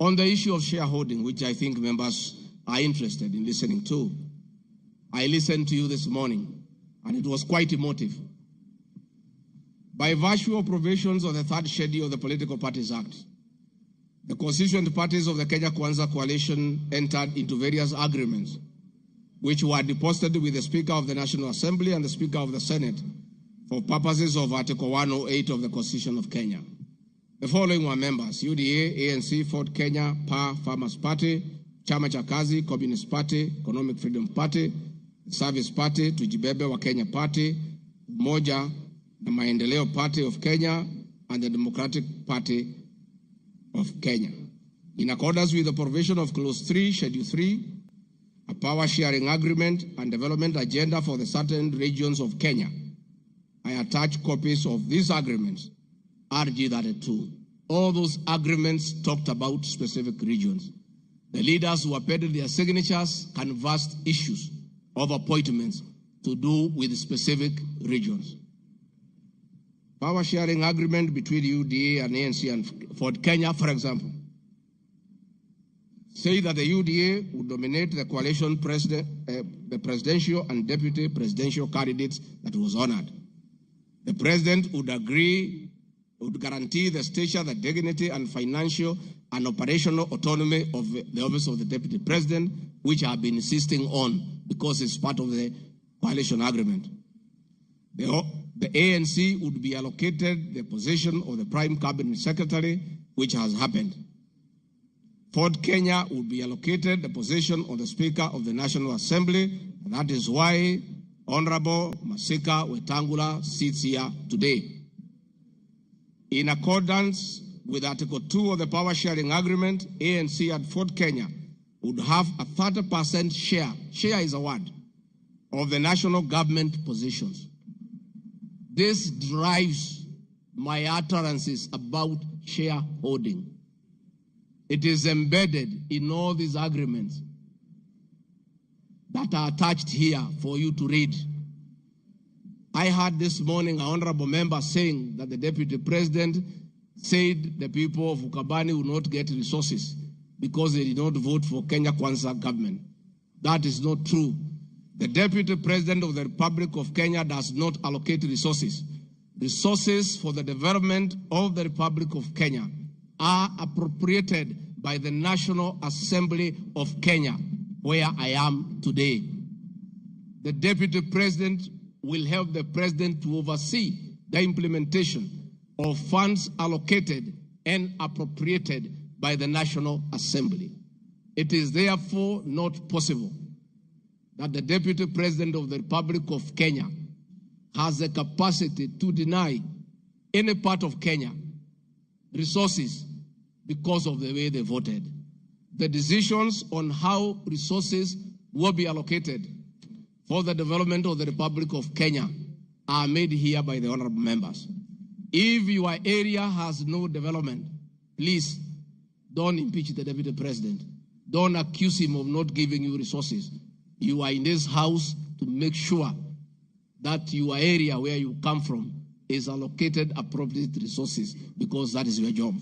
On the issue of shareholding, which I think members are interested in listening to, I listened to you this morning, and it was quite emotive. By virtue of provisions of the third schedule of the Political Parties Act, the constituent parties of the Kenya Kwanza coalition entered into various agreements, which were deposited with the Speaker of the National Assembly and the Speaker of the Senate for purposes of Article 108 of the Constitution of Kenya. The following were members: UDA, ANC, Ford Kenya, PA, Farmers Party, Chama cha Kazi, Communist Party, Economic Freedom Party, Service Party, Tujibebe wa Kenya Party, Umoja na Maendeleo Party of Kenya, and the Democratic Party of Kenya. In accordance with the provision of Clause 3, Schedule 3, a power sharing agreement and development agenda for the certain regions of Kenya, I attach copies of these agreements, RG 32. All those agreements talked about specific regions. The leaders who appended their signatures canvassed issues of appointments to do with specific regions. Power sharing agreement between UDA and ANC and Ford Kenya, for example, say that the UDA would nominate the coalition president, the presidential and deputy presidential candidates that was honored. The president would guarantee the stature, the dignity, and financial and operational autonomy of the office of the deputy president, which I have been insisting on because it's part of the coalition agreement. The ANC would be allocated the position of the prime cabinet secretary, which has happened. Ford Kenya would be allocated the position of the Speaker of the National Assembly, and that is why Honorable Masika Wetangula sits here today. In accordance with Article 2 of the Power Sharing Agreement, ANC and Ford Kenya would have a 30% share is a word, of the national government positions. This drives my utterances about shareholding. It is embedded in all these agreements that are attached here for you to read. I heard this morning an honorable member saying that the deputy president said the people of Ukabani will not get resources because they did not vote for Kenya Kwanza government. That is not true. The deputy president of the Republic of Kenya does not allocate resources. Resources for the development of the Republic of Kenya are appropriated by the National Assembly of Kenya, where I am today. The deputy president will help the president to oversee the implementation of funds allocated and appropriated by the National Assembly. It is therefore not possible that the deputy president of the Republic of Kenya has the capacity to deny any part of Kenya resources because of the way they voted. The decisions on how resources will be allocated for the development of the Republic of Kenya are made here by the honorable members. If your area has no development, please don't impeach the deputy president. Don't accuse him of not giving you resources. You are in this house to make sure that your area where you come from is allocated appropriate resources because that is your job.